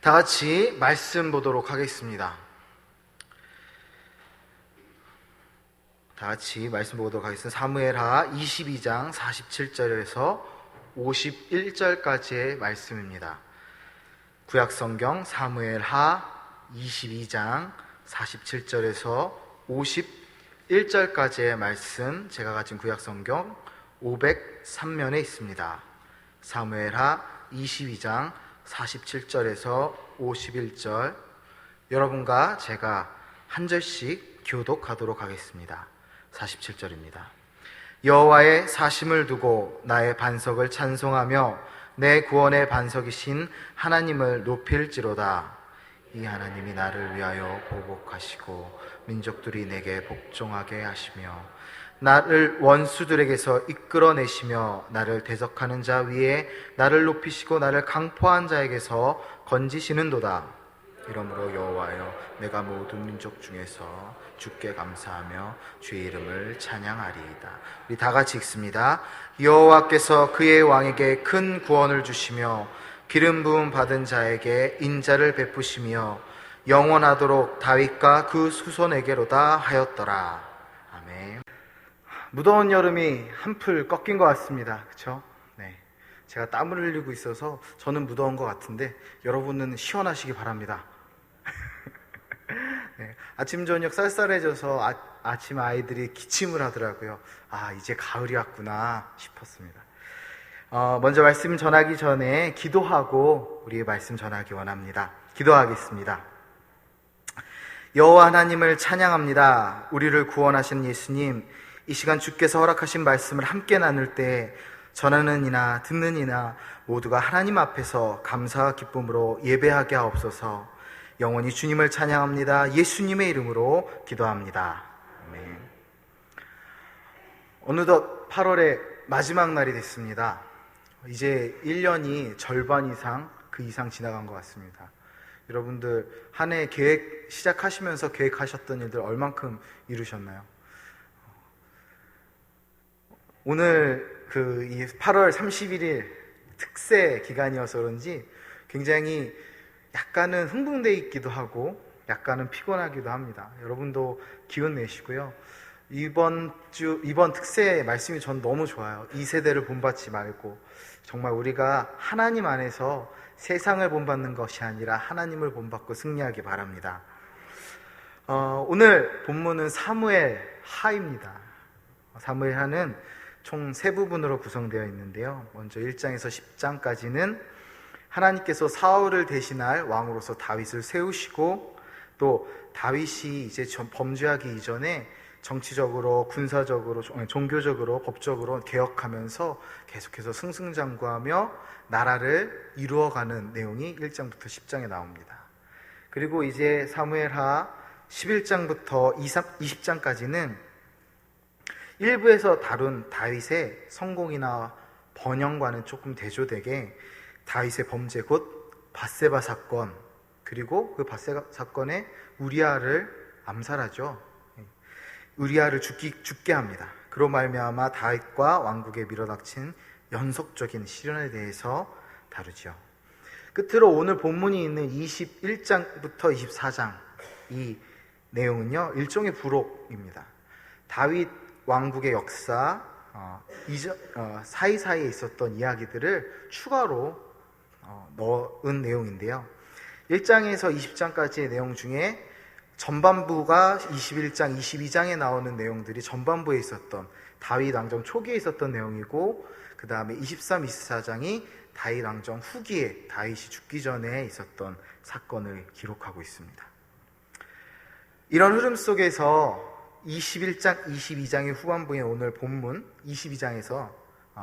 다 같이 말씀 보도록 하겠습니다. 다 같이 말씀 보도록 하겠습니다. 사무엘하 22장 47절에서 51절까지의 말씀입니다. 구약성경 사무엘하 22장 47절에서 51절까지의 말씀, 제가 가진 구약성경 503면에 있습니다. 사무엘하 22장 47절에서 51절, 여러분과 제가 한 절씩 교독하도록 하겠습니다. 47절입니다. 여호와의 사심을 두고 나의 반석을 찬송하며 내 구원의 반석이신 하나님을 높일지로다. 이 하나님이 나를 위하여 보복하시고 민족들이 내게 복종하게 하시며 나를 원수들에게서 이끌어내시며 나를 대적하는 자 위에 나를 높이시고 나를 강포한 자에게서 건지시는도다. 이러므로 여호와여, 내가 모든 민족 중에서 주께 감사하며 주의 이름을 찬양하리이다. 우리 다 같이 읽습니다. 여호와께서 그의 왕에게 큰 구원을 주시며 기름 부음 받은 자에게 인자를 베푸시며 영원하도록 다윗과 그 후손에게로다 하였더라. 아멘. 무더운 여름이 한풀 꺾인 것 같습니다. 그렇죠? 네. 제가 땀을 흘리고 있어서 저는 무더운 것 같은데 여러분은 시원하시기 바랍니다. 네. 아침 저녁 쌀쌀해져서 아침 아이들이 기침을 하더라고요. 아, 이제 가을이 왔구나 싶었습니다. 먼저 말씀 전하기 전에 기도하고 우리의 말씀 전하기 원합니다. 기도하겠습니다. 여호와 하나님을 찬양합니다. 우리를 구원하신 예수님, 이 시간 주께서 허락하신 말씀을 함께 나눌 때 전하는 이나 듣는 이나 모두가 하나님 앞에서 감사와 기쁨으로 예배하게 하옵소서. 영원히 주님을 찬양합니다. 예수님의 이름으로 기도합니다. 아멘. 어느덧 8월의 마지막 날이 됐습니다. 이제 1년이 절반 이상, 그 이상 지나간 것 같습니다. 여러분들 한 해 계획 시작하시면서 계획하셨던 일들 얼만큼 이루셨나요? 오늘 이 8월 31일 특세 기간이어서 그런지 굉장히 약간은 흥분되어 있기도 하고 약간은 피곤하기도 합니다. 여러분도 기운 내시고요. 이번 특세 말씀이 전 너무 좋아요. 이 세대를 본받지 말고 정말 우리가 하나님 안에서 세상을 본받는 것이 아니라 하나님을 본받고 승리하기 바랍니다. 오늘 본문은 사무엘하입니다. 사무엘하는 총 3부분으로 구성되어 있는데요. 먼저 1장에서 10장까지는 하나님께서 사울을 대신할 왕으로서 다윗을 세우시고, 또 다윗이 이제 범죄하기 이전에 정치적으로, 군사적으로, 종교적으로, 법적으로 개혁하면서 계속해서 승승장구하며 나라를 이루어가는 내용이 1장부터 10장에 나옵니다. 그리고 이제 사무엘하 11장부터 20장까지는 일부에서 다룬 다윗의 성공이나 번영과는 조금 대조되게 다윗의 범죄, 곧 밧세바 사건, 그리고 그 밧세바 사건에 우리아를 암살하죠. 우리아를 죽게 합니다. 그로 말미암아 다윗과 왕국에 밀어닥친 연속적인 시련에 대해서 다루죠. 끝으로 오늘 본문이 있는 21장부터 24장, 이 내용은요, 일종의 부록입니다. 다윗 왕국의 역사, 사이사이에 있었던 이야기들을 추가로 넣은 내용인데요. 1장에서 20장까지의 내용 중에 전반부가 21장, 22장에 나오는 내용들이 전반부에 있었던 다윗 왕정 초기에 있었던 내용이고, 그 다음에 23, 24장이 다윗 왕정 후기에 다윗이 죽기 전에 있었던 사건을 기록하고 있습니다. 이런 흐름 속에서 21장, 22장의 후반부에 오늘 본문 22장에서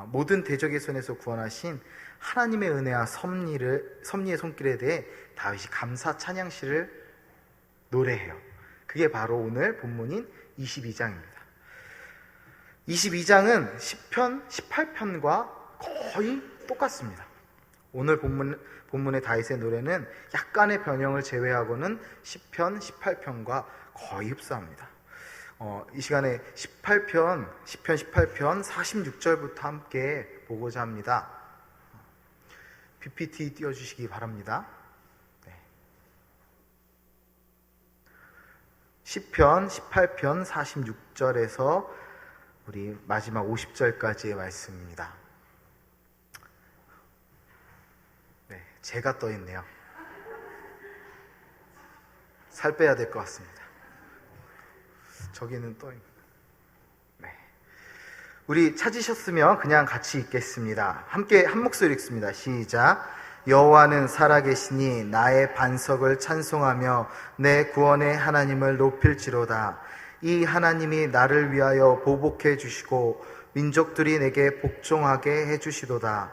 모든 대적의 손에서 구원하신 하나님의 은혜와 섭리의 손길에 대해 다윗이 감사 찬양시를 노래해요. 그게 바로 오늘 본문인 22장입니다. 22장은 10편, 18편과 거의 똑같습니다. 오늘 본문의 다윗의 노래는 약간의 변형을 제외하고는 10편, 18편과 거의 흡사합니다. 이 시간에 10편 18편 46절부터 함께 보고자 합니다. PPT 띄워주시기 바랍니다. 네. 시편 18편 46절에서 우리 마지막 50절까지의 말씀입니다. 네, 제가 떠 있네요. 살 빼야 될 것 같습니다. 저기는 떠 있네. 네. 우리 찾으셨으면 그냥 같이 읽겠습니다. 함께 한 목소리 읽습니다. 시작. 여호와는 살아계시니 나의 반석을 찬송하며 내 구원의 하나님을 높일지로다. 이 하나님이 나를 위하여 보복해 주시고 민족들이 내게 복종하게 해주시도다.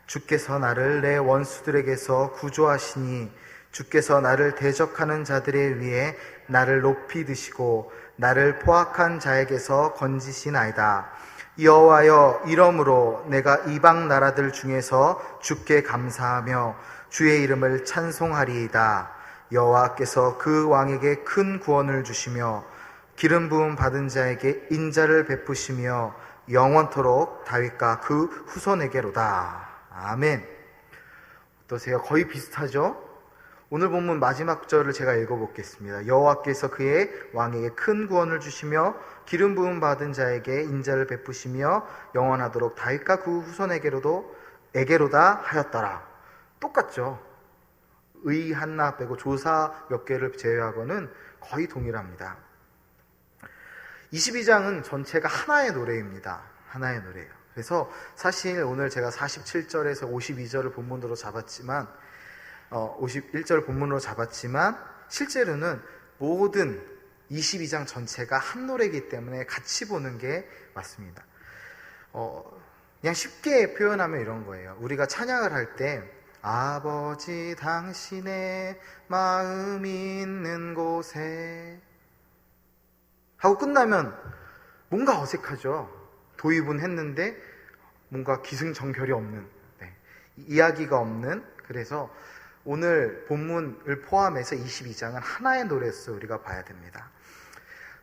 주께서 나를 내 원수들에게서 구조하시니 주께서 나를 대적하는 자들에 위해 나를 높이 드시고 나를 포악한 자에게서 건지시나이다. 여호와여, 이러므로 내가 이방 나라들 중에서 주께 감사하며 주의 이름을 찬송하리이다. 여호와께서 그 왕에게 큰 구원을 주시며 기름 부음 받은 자에게 인자를 베푸시며 영원토록 다윗과 그 후손에게로다. 아멘. 어떠세요? 거의 비슷하죠? 오늘 본문 마지막 절을 제가 읽어보겠습니다. 여호와께서 그의 왕에게 큰 구원을 주시며 기름 부음 받은 자에게 인자를 베푸시며 영원하도록 다윗과 그 후손에게로다 하였더라. 똑같죠? 의 하나 빼고 조사 몇 개를 제외하고는 거의 동일합니다. 22장은 전체가 하나의 노래입니다. 하나의 노래예요. 그래서 사실 오늘 제가 47절에서 52절을 본문으로 잡았지만 51절 본문으로 잡았지만 실제로는 모든 22장 전체가 한 노래이기 때문에 같이 보는 게 맞습니다. 그냥 쉽게 표현하면 이런 거예요. 우리가 찬양을 할 때 아버지 당신의 마음이 있는 곳에 하고 끝나면 뭔가 어색하죠. 도입은 했는데 뭔가 기승전결이 없는, 이야기가 없는. 그래서 오늘 본문을 포함해서 22장은 하나의 노래로서 우리가 봐야 됩니다.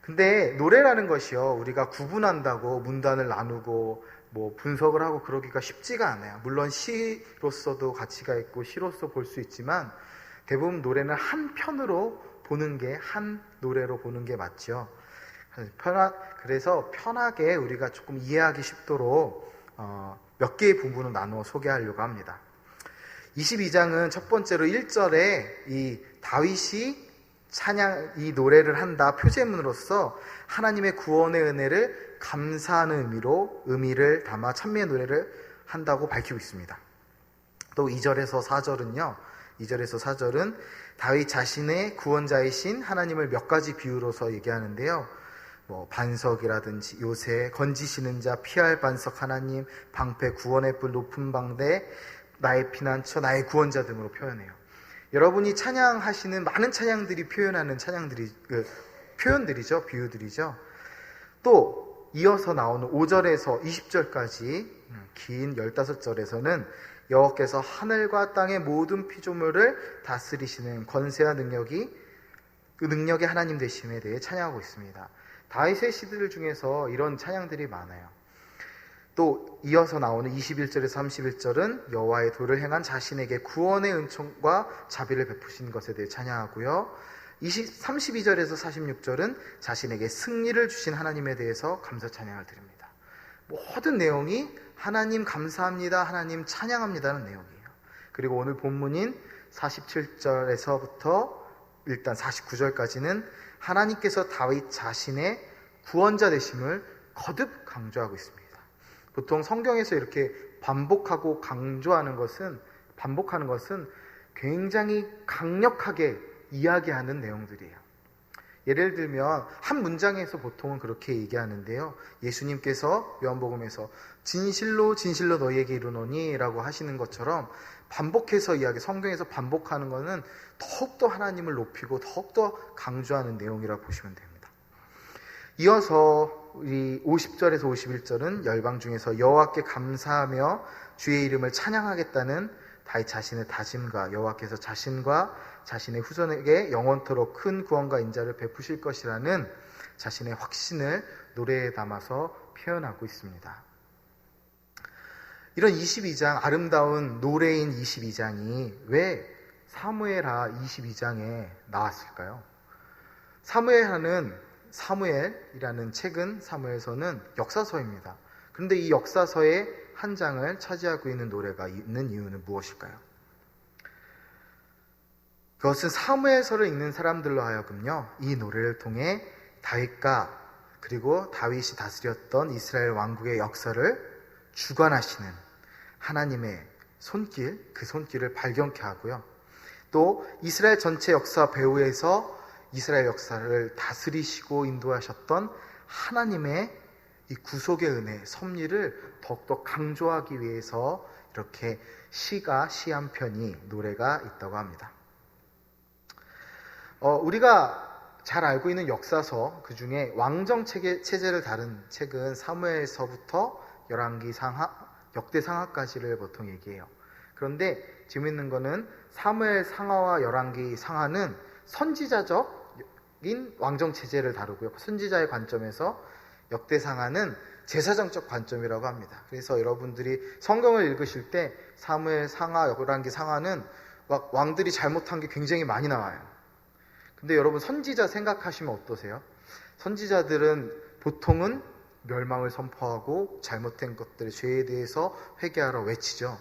근데 노래라는 것이요, 우리가 구분한다고 문단을 나누고 뭐 분석을 하고 그러기가 쉽지가 않아요. 물론 시로서도 가치가 있고 시로서 볼 수 있지만 대부분 노래는 한 편으로 보는 게, 한 노래로 보는 게 맞죠. 그래서 편하게 우리가 조금 이해하기 쉽도록 몇 개의 부분을 나누어 소개하려고 합니다. 22장은 첫 번째로 1절에 이 다윗이 이 노래를 한다 표제문으로서 하나님의 구원의 은혜를 감사하는 의미를 담아 찬미의 노래를 한다고 밝히고 있습니다. 또 2절에서 4절은 다윗 자신의 구원자이신 하나님을 몇 가지 비유로서 얘기하는데요. 반석이라든지 요새, 건지시는 자, 피할 반석 하나님, 방패, 구원의 뿔, 높은 방대, 나의 피난처, 나의 구원자 등으로 표현해요. 여러분이 찬양하시는 많은 찬양들이 표현하는 표현들이죠. 비유들이죠. 또 이어서 나오는 5절에서 20절까지 긴 15절에서는 여호와께서 하늘과 땅의 모든 피조물을 다스리시는 권세와 능력의 하나님 되심에 대해 찬양하고 있습니다. 다윗의 시들 중에서 이런 찬양들이 많아요. 또 이어서 나오는 21절에서 31절은 여호와의 도를 행한 자신에게 구원의 은총과 자비를 베푸신 것에 대해 찬양하고요. 32절에서 46절은 자신에게 승리를 주신 하나님에 대해서 감사 찬양을 드립니다. 모든 내용이 하나님 감사합니다, 하나님 찬양합니다는 내용이에요. 그리고 오늘 본문인 47절에서부터 일단 49절까지는 하나님께서 다윗 자신의 구원자 되심을 거듭 강조하고 있습니다. 보통 성경에서 이렇게 반복하는 것은 굉장히 강력하게 이야기하는 내용들이에요. 예를 들면 한 문장에서 보통은 그렇게 얘기하는데요. 예수님께서 요한복음에서 진실로 진실로 너희에게 이르노니 라고 하시는 것처럼 반복해서 성경에서 반복하는 것은 더욱더 하나님을 높이고 더욱더 강조하는 내용이라고 보시면 됩니다. 이어서 우리 50절에서 51절은 열방 중에서 여호와께 감사하며 주의 이름을 찬양하겠다는 다윗 자신의 다짐과 여호와께서 자신과 자신의 후손에게 영원토록 큰 구원과 인자를 베푸실 것이라는 자신의 확신을 노래에 담아서 표현하고 있습니다. 이런 22장, 아름다운 노래인 22장이 왜 사무엘하 22장에 나왔을까요? 사무엘이라는 책은 사무엘서는 역사서입니다. 그런데 이 역사서의 한 장을 차지하고 있는 노래가 있는 이유는 무엇일까요? 그것은 사무엘서를 읽는 사람들로 하여금요, 이 노래를 통해 다윗과 그리고 다윗이 다스렸던 이스라엘 왕국의 역사를 주관하시는 하나님의 손길, 그 손길을 발견케 하고요. 또 이스라엘 전체 역사 배후에서 이스라엘 역사를 다스리시고 인도하셨던 하나님의 이 구속의 은혜, 섭리를 더욱더 강조하기 위해서 이렇게 시 한 편이, 노래가 있다고 합니다. 우리가 잘 알고 있는 역사서, 그 중에 왕정 체제를 다룬 책은 사무엘서부터 열왕기 상하, 역대 상하까지를 보통 얘기해요. 그런데 재밌는 거는 사무엘 상하와 열왕기 상하는 선지자적인 왕정 체제를 다루고요. 선지자의 관점에서 역대 상하는 제사장적 관점이라고 합니다. 그래서 여러분들이 성경을 읽으실 때 사무엘 상하, 열왕기 상하는 왕들이 잘못한 게 굉장히 많이 나와요. 근데 여러분 선지자 생각하시면 어떠세요? 선지자들은 보통은 멸망을 선포하고 잘못된 것들의 죄에 대해서 회개하러 외치죠.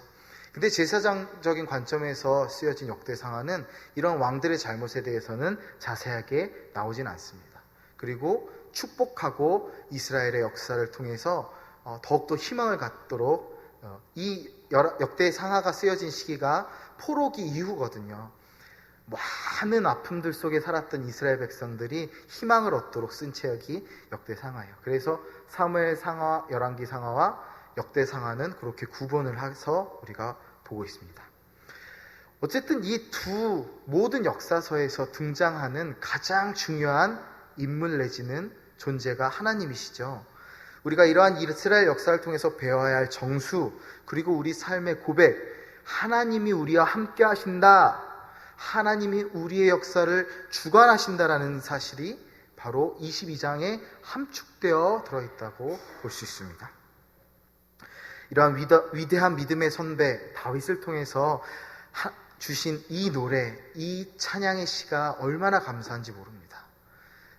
근데 제사장적인 관점에서 쓰여진 역대상하는 이런 왕들의 잘못에 대해서는 자세하게 나오진 않습니다. 그리고 축복하고 이스라엘의 역사를 통해서 더욱더 희망을 갖도록, 이 역대상하가 쓰여진 시기가 포로기 이후거든요. 많은 아픔들 속에 살았던 이스라엘 백성들이 희망을 얻도록 쓴 책이 역대상하예요. 그래서 사무엘 상하, 열왕기 상하와 역대상하는 그렇게 구분을 해서 우리가 보고 있습니다. 어쨌든 이 두 모든 역사서에서 등장하는 가장 중요한 인물 내지는 존재가 하나님이시죠. 우리가 이러한 이스라엘 역사를 통해서 배워야 할 정수, 그리고 우리 삶의 고백, 하나님이 우리와 함께 하신다, 하나님이 우리의 역사를 주관하신다라는 사실이 바로 22장에 함축되어 들어있다고 볼 수 있습니다. 이러한 위대한 믿음의 선배 다윗을 통해서 주신 이 노래, 이 찬양의 시가 얼마나 감사한지 모릅니다.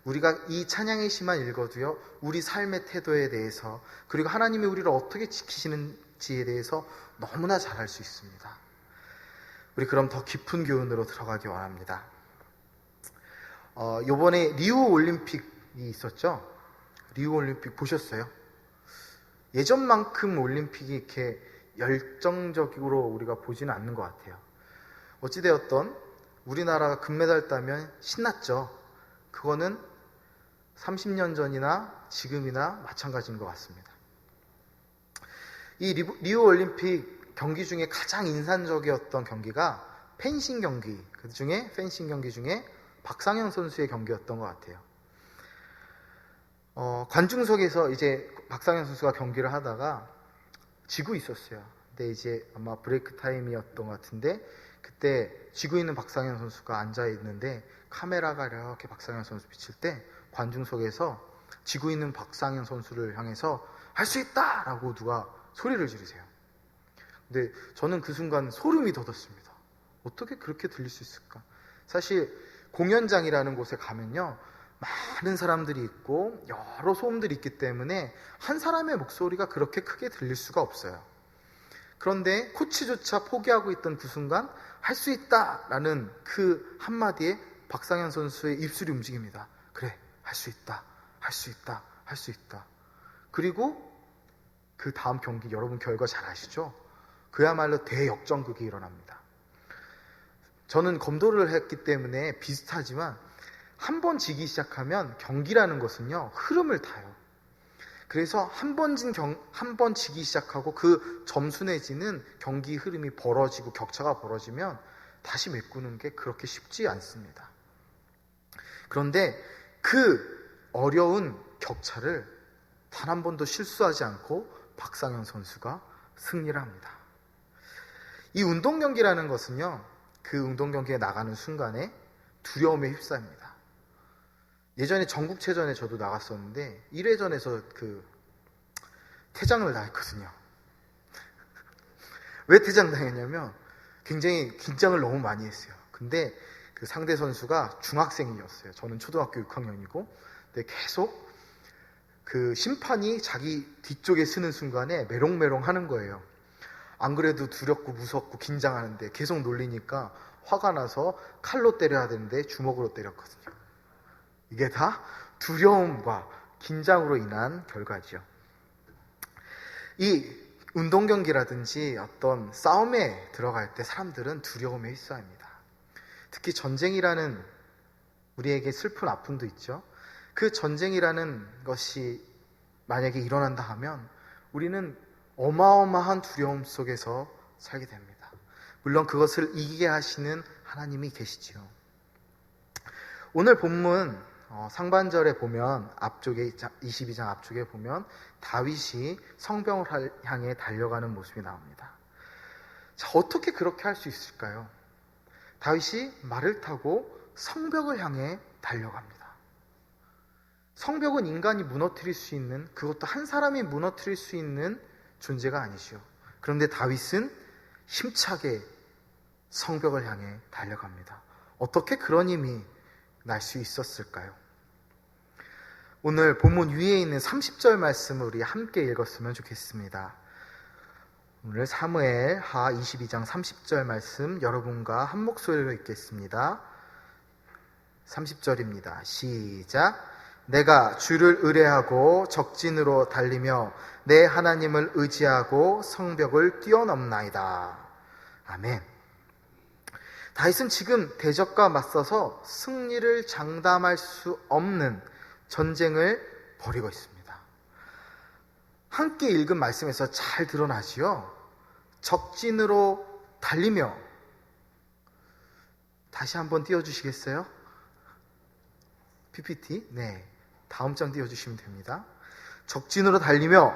우리가 이 찬양의 시만 읽어도요, 우리 삶의 태도에 대해서, 그리고 하나님이 우리를 어떻게 지키시는지에 대해서 너무나 잘 알 수 있습니다. 우리 그럼 더 깊은 교훈으로 들어가기 원합니다. 요번에 리우 올림픽이 있었죠? 리우 올림픽 보셨어요? 예전만큼 올림픽이 이렇게 열정적으로 우리가 보지는 않는 것 같아요. 어찌되었던 우리나라가 금메달 따면 신났죠. 그거는 30년 전이나 지금이나 마찬가지인 것 같습니다. 이 리우 올림픽 경기 중에 가장 인상적이었던 경기가 펜싱 경기, 그 중에 펜싱 경기 중에 박상현 선수의 경기였던 것 같아요. 관중석에서 이제 박상현 선수가 경기를 하다가 지고 있었어요. 근데 이제 아마 브레이크 타임이었던 것 같은데, 그때 지고 있는 박상현 선수가 앉아 있는데 카메라가 이렇게 박상현 선수 비칠 때 관중석에서 지고 있는 박상현 선수를 향해서 할 수 있다! 라고 누가 소리를 지르세요. 근데 저는 그 순간 소름이 돋았습니다. 어떻게 그렇게 들릴 수 있을까? 사실 공연장이라는 곳에 가면요, 많은 사람들이 있고 여러 소음들이 있기 때문에 한 사람의 목소리가 그렇게 크게 들릴 수가 없어요. 그런데 코치조차 포기하고 있던 그 순간 할 수 있다! 라는 그 한마디에 박상현 선수의 입술이 움직입니다. 그래, 할 수 있다, 할 수 있다, 할 수 있다. 그리고 그 다음 경기, 여러분 결과 잘 아시죠? 그야말로 대역전극이 일어납니다. 저는 검도를 했기 때문에 비슷하지만 한 번 지기 시작하면 경기라는 것은요, 흐름을 타요. 그래서 한 번 지기 시작하고 그 점수 내지는 경기 흐름이 벌어지고 격차가 벌어지면 다시 메꾸는 게 그렇게 쉽지 않습니다. 그런데 그 어려운 격차를 단 한 번도 실수하지 않고 박상현 선수가 승리를 합니다. 이 운동 경기라는 것은요, 그 운동 경기에 나가는 순간에 두려움에 휩싸입니다. 예전에 전국체전에 저도 나갔었는데 1회전에서 그 퇴장을 당했거든요. 왜 퇴장당했냐면 굉장히 긴장을 너무 많이 했어요. 근데 그 상대 선수가 중학생이었어요. 저는 초등학교 6학년이고, 근데 계속 그 심판이 자기 뒤쪽에 쓰는 순간에 메롱메롱 하는 거예요. 안 그래도 두렵고 무섭고 긴장하는데 계속 놀리니까 화가 나서 칼로 때려야 되는데 주먹으로 때렸거든요. 이게 다 두려움과 긴장으로 인한 결과죠. 이 운동 경기라든지 어떤 싸움에 들어갈 때 사람들은 두려움에 휩싸입니다. 특히 전쟁이라는 우리에게 슬픈 아픔도 있죠. 그 전쟁이라는 것이 만약에 일어난다 하면 우리는 어마어마한 두려움 속에서 살게 됩니다. 물론 그것을 이기게 하시는 하나님이 계시지요. 오늘 본문 상반절에 보면 앞쪽에 22장 앞쪽에 보면 다윗이 성벽을 향해 달려가는 모습이 나옵니다. 자, 어떻게 그렇게 할 수 있을까요? 다윗이 말을 타고 성벽을 향해 달려갑니다. 성벽은 인간이 무너뜨릴 수 있는, 그것도 한 사람이 무너뜨릴 수 있는 존재가 아니죠. 그런데 다윗은 힘차게 성벽을 향해 달려갑니다. 어떻게 그런 힘이 날 수 있었을까요? 오늘 본문 위에 있는 30절 말씀을 우리 함께 읽었으면 좋겠습니다. 오늘 사무엘 하 22장 30절 말씀 여러분과 한 목소리로 읽겠습니다. 30절입니다. 시작. 내가 주를 의뢰하고 적진으로 달리며 내 하나님을 의지하고 성벽을 뛰어넘나이다. 아멘. 다윗은 지금 대적과 맞서서 승리를 장담할 수 없는 전쟁을 벌이고 있습니다. 함께 읽은 말씀에서 잘 드러나지요. 적진으로 달리며, 다시 한번 띄워주시겠어요? PPT? 네, 다음 장 띄워주시면 됩니다. 적진으로 달리며,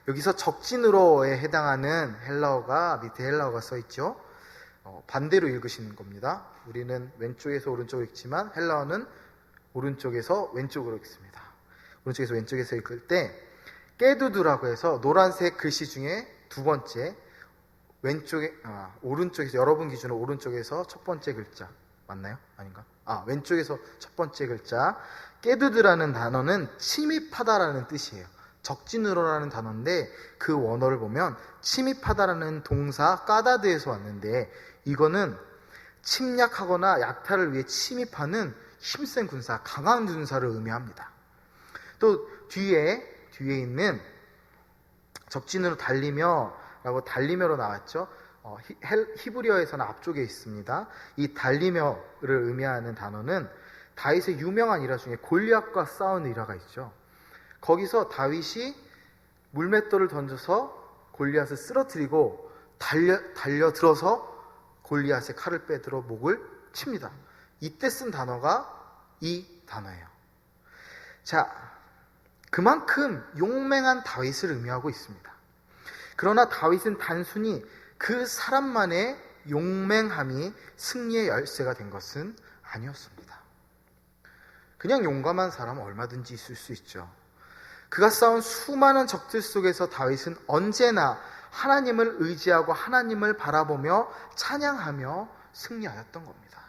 여기서 적진으로에 해당하는 헬라어가 밑에 헬라어가 써있죠. 반대로 읽으시는 겁니다. 우리는 왼쪽에서 오른쪽으로 읽지만 헬라어는 오른쪽에서 왼쪽으로 읽습니다. 오른쪽에서 왼쪽에서 읽을 때 깨두두라고 해서 노란색 글씨 중에 두 번째, 오른쪽에서, 여러분 기준으로 오른쪽에서 첫 번째 글자 맞나요? 아닌가? 왼쪽에서 첫 번째 글자 깨두두라는 단어는 침입하다라는 뜻이에요. 적진으로라는 단어인데 그 원어를 보면 침입하다라는 동사 까다드에서 왔는데, 이거는 침략하거나 약탈을 위해 침입하는 힘센 군사, 강한 군사를 의미합니다. 또 뒤에 있는 적진으로 달리며 라고 달리며로 나왔죠. 히브리어에서는 앞쪽에 있습니다. 이 달리며를 의미하는 단어는 다윗의 유명한 일화 중에 골리앗과 싸운 일화가 있죠. 거기서 다윗이 물맷돌을 던져서 골리앗을 쓰러뜨리고 달려들어서 골리앗의 칼을 빼들어 목을 칩니다. 이때 쓴 단어가 이 단어예요. 자, 그만큼 용맹한 다윗을 의미하고 있습니다. 그러나 다윗은 단순히 그 사람만의 용맹함이 승리의 열쇠가 된 것은 아니었습니다. 그냥 용감한 사람은 얼마든지 있을 수 있죠. 그가 싸운 수많은 적들 속에서 다윗은 언제나 하나님을 의지하고 하나님을 바라보며 찬양하며 승리하였던 겁니다.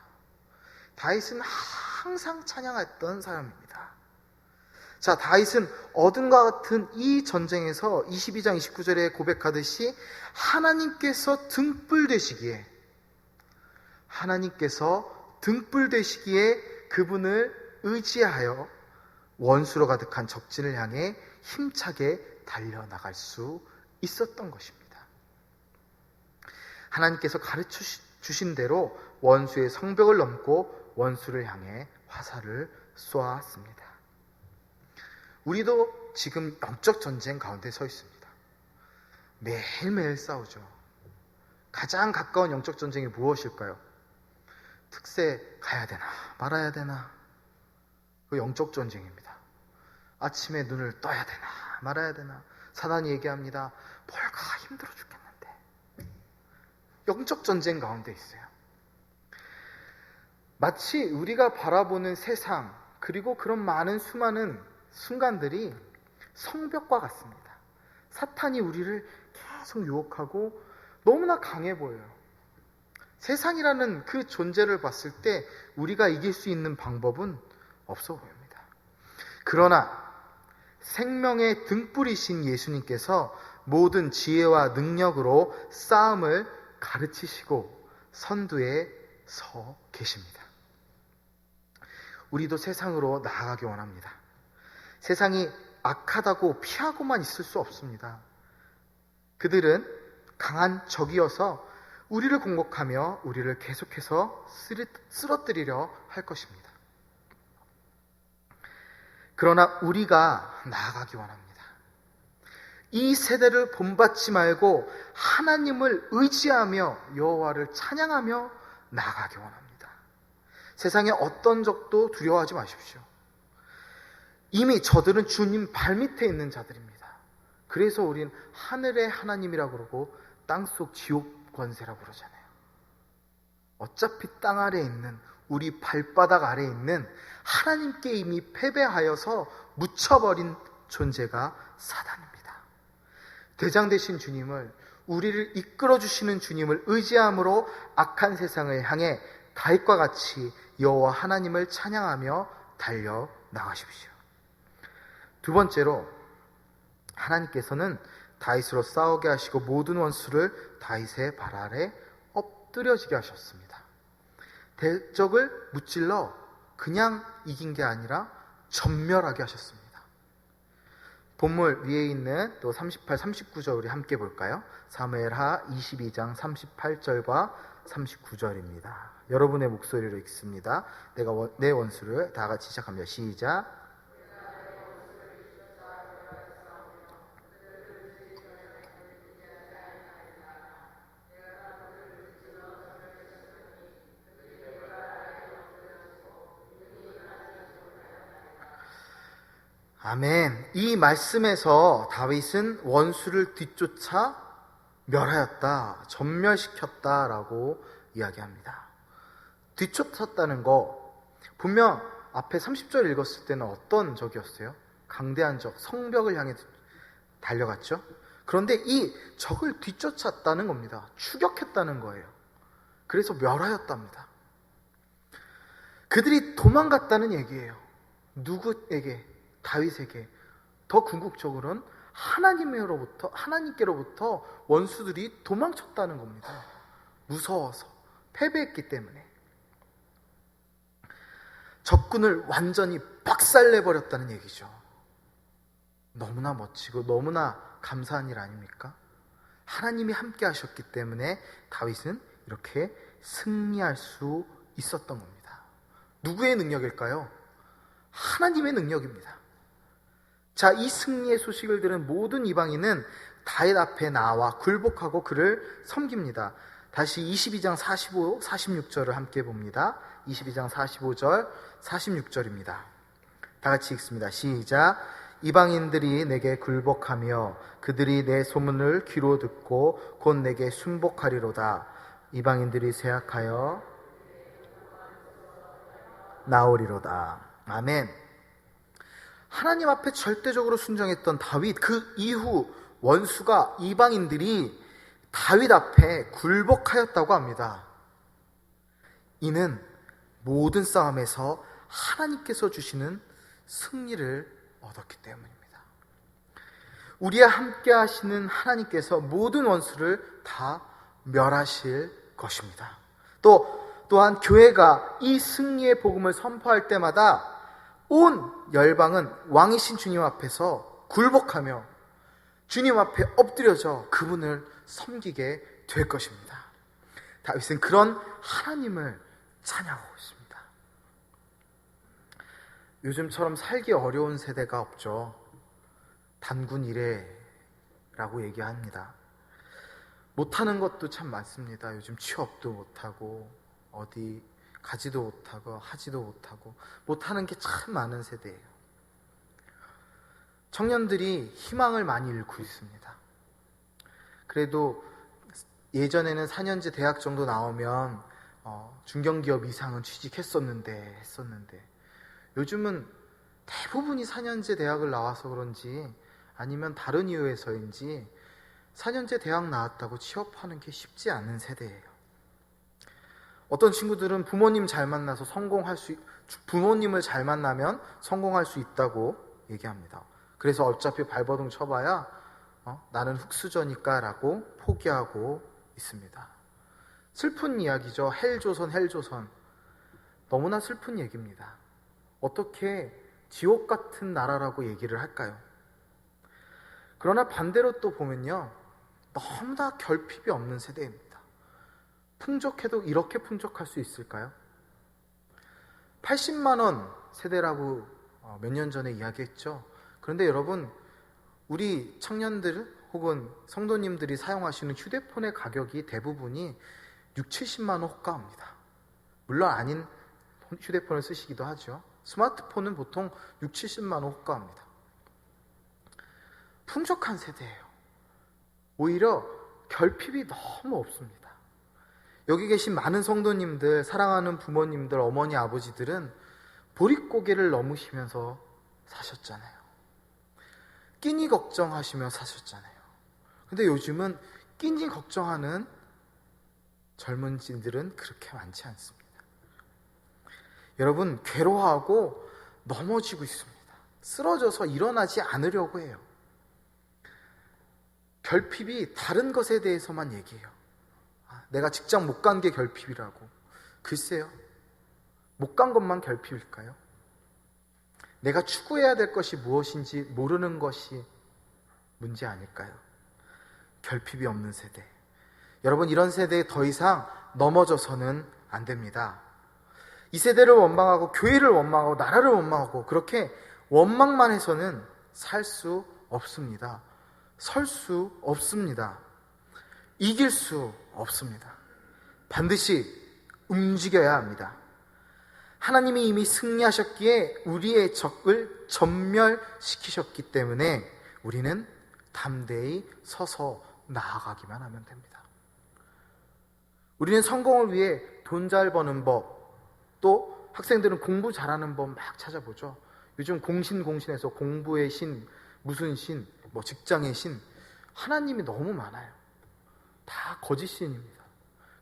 다윗은 항상 찬양했던 사람입니다. 자, 다윗은 어둠과 같은 이 전쟁에서 22장 29절에 고백하듯이 하나님께서 등불 되시기에 그분을 의지하여 원수로 가득한 적진을 향해 힘차게 달려나갈 수 있었던 것입니다. 하나님께서 가르쳐 주신 대로 원수의 성벽을 넘고 원수를 향해 화살을 쏘았습니다. 우리도 지금 영적 전쟁 가운데 서 있습니다. 매일매일 싸우죠. 가장 가까운 영적 전쟁이 무엇일까요? 특세 가야 되나 말아야 되나? 그 영적 전쟁입니다. 아침에 눈을 떠야 되나 말아야 되나? 사단이 얘기합니다. 뭘까 힘들어 죽겠는데. 영적 전쟁 가운데 있어요. 마치 우리가 바라보는 세상, 그리고 그런 수많은 순간들이 성벽과 같습니다. 사탄이 우리를 계속 유혹하고 너무나 강해 보여요. 세상이라는 그 존재를 봤을 때 우리가 이길 수 있는 방법은 없어 보입니다. 그러나 생명의 등불이신 예수님께서 모든 지혜와 능력으로 싸움을 가르치시고 선두에 서 계십니다. 우리도 세상으로 나아가기 원합니다. 세상이 악하다고 피하고만 있을 수 없습니다. 그들은 강한 적이어서 우리를 공격하며 우리를 계속해서 쓰러뜨리려 할 것입니다. 그러나 우리가 나아가기 원합니다. 이 세대를 본받지 말고 하나님을 의지하며 여호와를 찬양하며 나아가기 원합니다. 세상의 어떤 적도 두려워하지 마십시오. 이미 저들은 주님 발밑에 있는 자들입니다. 그래서 우린 하늘의 하나님이라고 그러고 땅속 지옥 권세라고 그러잖아요. 어차피 땅 아래에 있는, 우리 발바닥 아래에 있는 하나님께 이미 패배하여서 묻혀버린 존재가 사단입니다. 대장 되신 주님을, 우리를 이끌어주시는 주님을 의지함으로 악한 세상을 향해 다윗과 같이 여호와 하나님을 찬양하며 달려나가십시오. 두 번째로, 하나님께서는 다윗으로 싸우게 하시고 모든 원수를 다윗의 발 아래 엎드려지게 하셨습니다. 대적을 무찔러 그냥 이긴 게 아니라 전멸하게 하셨습니다. 본문 위에 있는 또 38, 39절 우리 함께 볼까요? 사무엘하 22장 38절과 39절입니다. 여러분의 목소리로 읽습니다. 내가 내 원수를 다 같이 시작합니다. 시작. 아멘. 이 말씀에서 다윗은 원수를 뒤쫓아 멸하였다, 전멸시켰다라고 이야기합니다. 뒤쫓았다는 거, 분명 앞에 30절 읽었을 때는 어떤 적이었어요? 강대한 적, 성벽을 향해 달려갔죠? 그런데 이 적을 뒤쫓았다는 겁니다. 추격했다는 거예요. 그래서 멸하였답니다. 그들이 도망갔다는 얘기예요. 누구에게? 다윗에게. 더 궁극적으로는 하나님께로부터 원수들이 도망쳤다는 겁니다. 무서워서, 패배했기 때문에. 적군을 완전히 박살내버렸다는 얘기죠. 너무나 멋지고 너무나 감사한 일 아닙니까? 하나님이 함께 하셨기 때문에 다윗은 이렇게 승리할 수 있었던 겁니다. 누구의 능력일까요? 하나님의 능력입니다. 자, 이 승리의 소식을 들은 모든 이방인은 다윗 앞에 나와 굴복하고 그를 섬깁니다. 다시 22장 45, 46절을 함께 봅니다. 22장 45절, 46절입니다. 다 같이 읽습니다. 시작. 이방인들이 내게 굴복하며 그들이 내 소문을 귀로 듣고 곧 내게 순복하리로다. 이방인들이 쇠약하여 나오리로다. 아멘. 하나님 앞에 절대적으로 순종했던 다윗, 그 이후 원수가, 이방인들이 다윗 앞에 굴복하였다고 합니다. 이는 모든 싸움에서 하나님께서 주시는 승리를 얻었기 때문입니다. 우리와 함께 하시는 하나님께서 모든 원수를 다 멸하실 것입니다. 또한 교회가 이 승리의 복음을 선포할 때마다 온 열방은 왕이신 주님 앞에서 굴복하며 주님 앞에 엎드려져 그분을 섬기게 될 것입니다. 다윗은 그런 하나님을 찬양하고 있습니다. 요즘처럼 살기 어려운 세대가 없죠. 단군 이래라고 얘기합니다. 못하는 것도 참 많습니다. 요즘 취업도 못하고 어디 가지도 못하고 하지도 못하고 못하는 게 참 많은 세대예요. 청년들이 희망을 많이 잃고 있습니다. 그래도 예전에는 4년제 대학 정도 나오면 중견기업 이상은 취직했었는데 요즘은 대부분이 4년제 대학을 나와서 그런지 아니면 다른 이유에서인지 4년제 대학 나왔다고 취업하는 게 쉽지 않은 세대예요. 어떤 친구들은 부모님을 잘 만나면 성공할 수 있다고 얘기합니다. 그래서 어차피 발버둥 쳐봐야 나는 흙수저니까 라고 포기하고 있습니다. 슬픈 이야기죠. 헬조선. 너무나 슬픈 얘기입니다. 어떻게 지옥 같은 나라라고 얘기를 할까요? 그러나 반대로 또 보면요, 너무나 결핍이 없는 세대입니다. 풍족해도 이렇게 풍족할 수 있을까요? 80만 원 세대라고 몇 년 전에 이야기했죠. 그런데 여러분, 우리 청년들 혹은 성도님들이 사용하시는 휴대폰의 가격이 대부분이 6, 70만 원 호가입니다. 물론 아닌 휴대폰을 쓰시기도 하죠. 스마트폰은 보통 6, 70만 원 호가입니다. 풍족한 세대예요. 오히려 결핍이 너무 없습니다. 여기 계신 많은 성도님들, 사랑하는 부모님들, 어머니, 아버지들은 보릿고개를 넘으시면서 사셨잖아요. 끼니 걱정하시며 사셨잖아요. 근데 요즘은 끼니 걱정하는 젊은이들은 그렇게 많지 않습니다. 여러분, 괴로워하고 넘어지고 있습니다. 쓰러져서 일어나지 않으려고 해요. 결핍이 다른 것에 대해서만 얘기해요. 내가 직장 못 간 게 결핍이라고. 글쎄요, 못 간 것만 결핍일까요? 내가 추구해야 될 것이 무엇인지 모르는 것이 문제 아닐까요? 결핍이 없는 세대. 여러분, 이런 세대에 더 이상 넘어져서는 안 됩니다. 이 세대를 원망하고 교회를 원망하고 나라를 원망하고 그렇게 원망만 해서는 살 수 없습니다. 설 수 없습니다. 이길 수 없습니다. 반드시 움직여야 합니다. 하나님이 이미 승리하셨기에 우리의 적을 전멸시키셨기 때문에 우리는 담대히 서서 나아가기만 하면 됩니다. 우리는 성공을 위해 돈 잘 버는 법, 또 학생들은 공부 잘하는 법 막 찾아보죠. 요즘 공신에서 공부의 신, 무슨 신, 뭐 직장의 신, 하나님이 너무 많아요. 다 거짓 신입니다.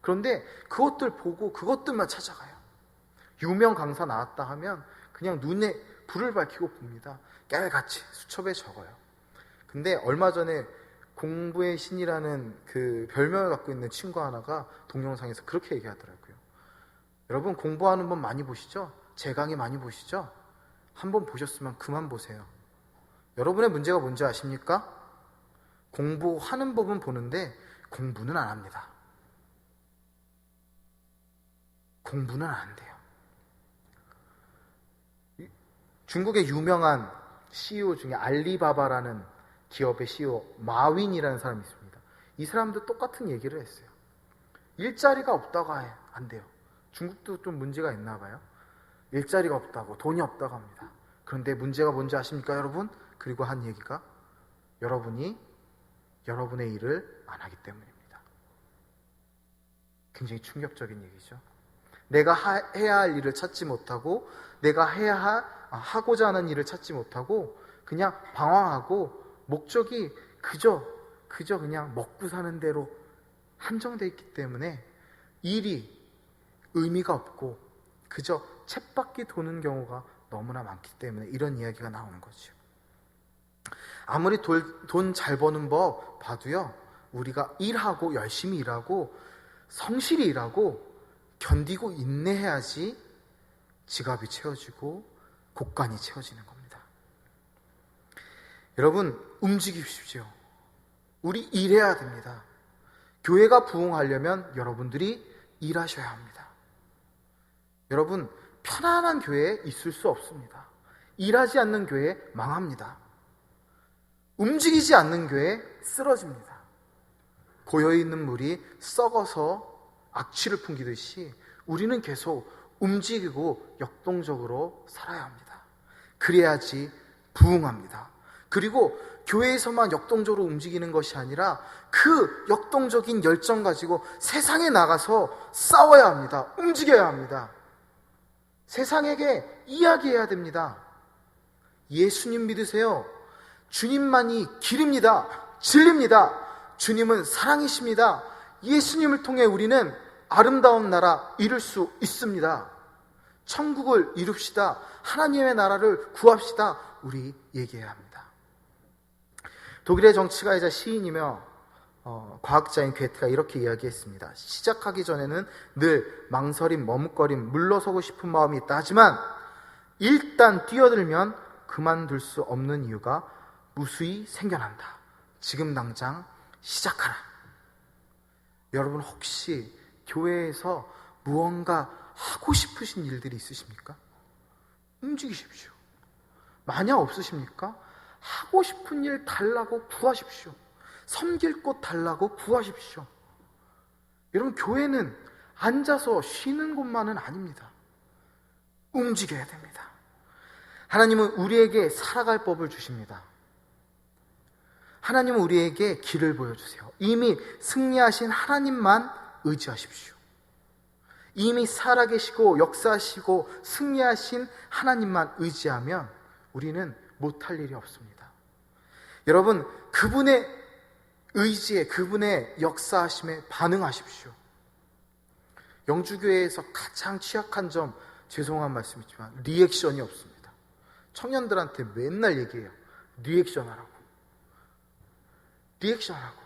그런데 그것들 보고 그것들만 찾아가요. 유명 강사 나왔다 하면 그냥 눈에 불을 밝히고 봅니다. 깨알같이 수첩에 적어요. 근데 얼마 전에 공부의 신이라는 그 별명을 갖고 있는 친구 하나가 동영상에서 그렇게 얘기하더라고요. 여러분, 공부하는 법 많이 보시죠? 제 강의 많이 보시죠? 한번 보셨으면 그만 보세요. 여러분의 문제가 뭔지 아십니까? 공부하는 법은 보는데 공부는 안 합니다. 공부는 안 돼요. 중국의 유명한 CEO 중에 알리바바라는 기업의 CEO 마윈이라는 사람이 있습니다. 이 사람도 똑같은 얘기를 했어요. 일자리가 없다고 안 돼요. 중국도 좀 문제가 있나 봐요. 일자리가 없다고, 돈이 없다고 합니다. 그런데 문제가 뭔지 아십니까, 여러분? 그리고 한 얘기가 여러분이 여러분의 일을 안 하기 때문입니다. 굉장히 충격적인 얘기죠. 내가 해야 할 일을 찾지 못하고, 내가 하고자 하는 일을 찾지 못하고 그냥 방황하고 목적이 그저 그냥 먹고 사는 대로 한정되어 있기 때문에 일이 의미가 없고 그저 쳇바퀴 도는 경우가 너무나 많기 때문에 이런 이야기가 나오는 거죠. 아무리 돈 잘 버는 법 봐도요, 우리가 일하고 열심히 일하고 성실히 일하고 견디고 인내해야지 지갑이 채워지고 곳간이 채워지는 겁니다. 여러분, 움직이십시오. 우리 일해야 됩니다. 교회가 부흥하려면 여러분들이 일하셔야 합니다. 여러분, 편안한 교회에 있을 수 없습니다. 일하지 않는 교회 망합니다. 움직이지 않는 교회 쓰러집니다. 고여있는 물이 썩어서 악취를 풍기듯이 우리는 계속 움직이고 역동적으로 살아야 합니다. 그래야지 부흥합니다. 그리고 교회에서만 역동적으로 움직이는 것이 아니라 그 역동적인 열정 가지고 세상에 나가서 싸워야 합니다. 움직여야 합니다. 세상에게 이야기해야 됩니다. 예수님 믿으세요. 주님만이 길입니다. 진리입니다. 주님은 사랑이십니다. 예수님을 통해 우리는 아름다운 나라 이룰 수 있습니다. 천국을 이룹시다. 하나님의 나라를 구합시다. 우리 얘기해야 합니다. 독일의 정치가이자 시인이며 과학자인 괴테가 이렇게 이야기했습니다. 시작하기 전에는 늘 망설임, 머뭇거림, 물러서고 싶은 마음이 있다. 하지만 일단 뛰어들면 그만둘 수 없는 이유가 무수히 생겨난다. 지금 당장 시작하라. 여러분 혹시 교회에서 무언가 하고 싶으신 일들이 있으십니까? 움직이십시오. 만약 없으십니까? 하고 싶은 일 달라고 구하십시오. 섬길 곳 달라고 구하십시오. 여러분 교회는 앉아서 쉬는 곳만은 아닙니다. 움직여야 됩니다. 하나님은 우리에게 살아갈 법을 주십니다. 하나님은 우리에게 길을 보여주세요. 이미 승리하신 하나님만 의지하십시오. 이미 살아계시고 역사하시고 승리하신 하나님만 의지하면 우리는 못할 일이 없습니다. 여러분 그분의 의지에, 그분의 역사하심에 반응하십시오. 영주교회에서 가장 취약한 점, 죄송한 말씀이지만 리액션이 없습니다. 청년들한테 맨날 얘기해요. 리액션 하라고. 리액션 하라고.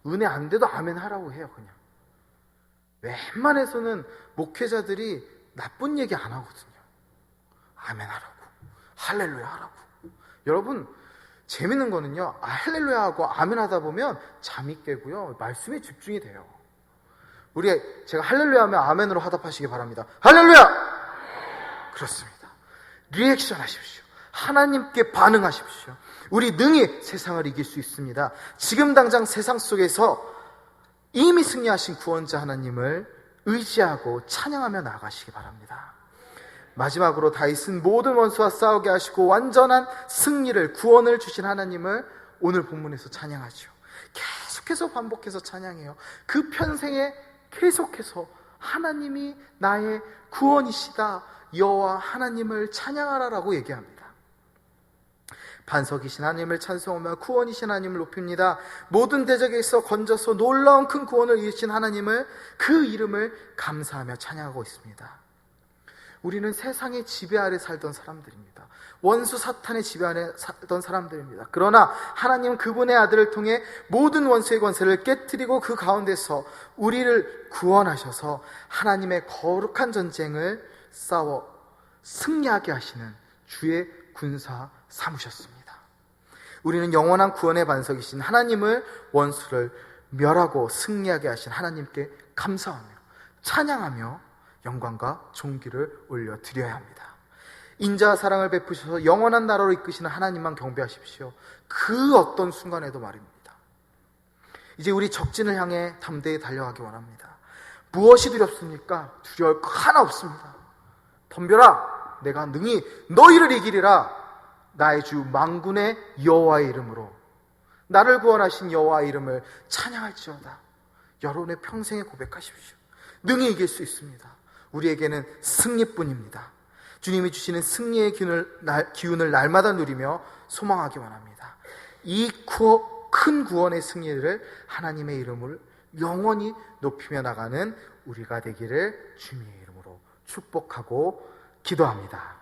은혜 안 돼도 아멘 하라고 해요. 그냥 웬만해서는 목회자들이 나쁜 얘기 안 하거든요. 아멘 하라고, 할렐루야 하라고. 여러분 재밌는 거는요, 할렐루야 하고 아멘 하다 보면 잠이 깨고요, 말씀에 집중이 돼요. 제가 할렐루야 하면 아멘으로 화답하시기 바랍니다. 할렐루야! 그렇습니다. 리액션 하십시오. 하나님께 반응하십시오. 우리 능히 세상을 이길 수 있습니다. 지금 당장 세상 속에서 이미 승리하신 구원자 하나님을 의지하고 찬양하며 나아가시기 바랍니다. 마지막으로 다윗은 모든 원수와 싸우게 하시고 완전한 승리를, 구원을 주신 하나님을 오늘 본문에서 찬양하죠. 계속해서 반복해서 찬양해요. 그 편생에 계속해서 하나님이 나의 구원이시다, 여호와 하나님을 찬양하라라고 얘기합니다. 반석이신 하나님을 찬송하며 구원이신 하나님을 높입니다. 모든 대적에서 건져서 놀라운 큰 구원을 이루신 하나님을, 그 이름을 감사하며 찬양하고 있습니다. 우리는 세상의 지배 아래 살던 사람들입니다. 원수 사탄의 지배 아래 살던 사람들입니다. 그러나 하나님은 그분의 아들을 통해 모든 원수의 권세를 깨뜨리고 그 가운데서 우리를 구원하셔서 하나님의 거룩한 전쟁을 싸워 승리하게 하시는 주의 군사 삼으셨습니다. 우리는 영원한 구원의 반석이신 하나님을, 원수를 멸하고 승리하게 하신 하나님께 감사하며 찬양하며 영광과 존귀를 올려드려야 합니다. 인자와 사랑을 베푸셔서 영원한 나라로 이끄시는 하나님만 경배하십시오. 그 어떤 순간에도 말입니다. 이제 우리 적진을 향해 담대히 달려가기 원합니다. 무엇이 두렵습니까? 두려울 거 하나 없습니다. 덤벼라, 내가 능히 너희를 이기리라. 나의 주 만군의 여호와의 이름으로, 나를 구원하신 여호와의 이름을 찬양할지어다. 여러분의 평생에 고백하십시오. 능히 이길 수 있습니다. 우리에게는 승리뿐입니다. 주님이 주시는 승리의 기운을 날마다 누리며 소망하기 원합니다. 이 큰 구원의 승리를 하나님의 이름을 영원히 높이며 나가는 우리가 되기를 주님의 이름으로 축복하고 기도합니다.